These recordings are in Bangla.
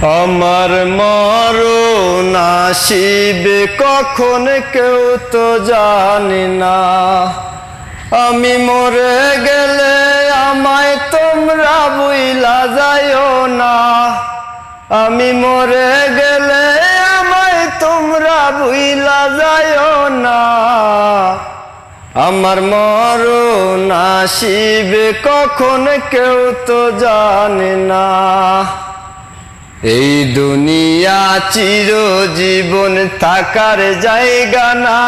আমার মরণ আসিবে কখন কেউ তো জানি না। আমি মরে গেলে আমায় তোমরা ভুইলা যাইও না। আমি মরে গেলে আমায় তোমরা ভুইলা যাইও না। আমার মরণ আসিবে কখন কেউ তো জানে না। এই দুনিয়া চিরজীবন থাকার জায়গা না।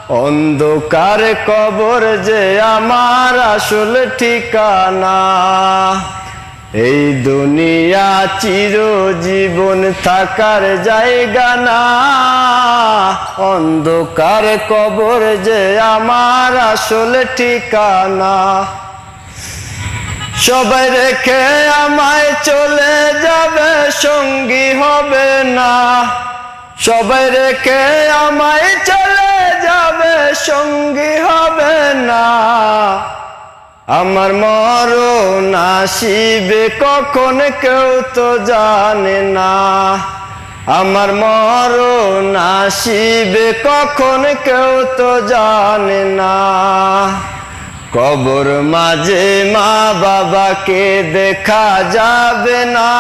অন্ধকার কবর যে আমার আসল ঠিকানা। এই দুনিয়া চিরজীবন থাকার জায়গা না। অন্ধকার কবর যে আমার আসল ঠিকানা। সবাই রেখে আমায় চলে যাবে, সঙ্গী হবে না। সবাই রেখে আমায় চলে যাবে, সঙ্গী হবে না। আমার মরণ আসিবে কখন কেউ তো জানে না। আমার মরণ আসিবে কখন কেউ তো জানে না। কবর মাঝে মা বাবাকে দেখা যাবে না।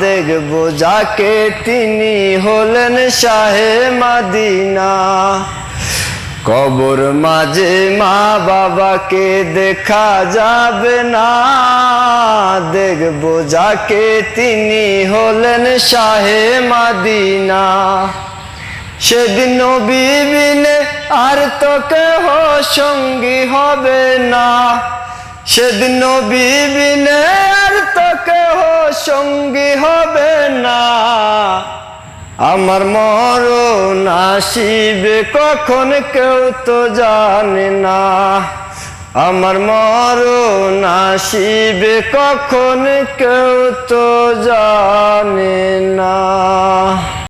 দেখব যাকে তিনি হলেন শাহে মদিনা। কবর মাঝে মা বাবাকে দেখা যাবে না। দেখব যাকে তিনি হলেন শাহে মদিনা। সেদিন নবী বিনে আর তো কেহ সঙ্গী হবে না। সেদিন নবী বিনে আর তো কেহ সঙ্গী হবে না। আমার মরণ আসিবে কখন কেউ তো জানে না। আমার মরণ আসিবে কখন কেউ তো জানে না।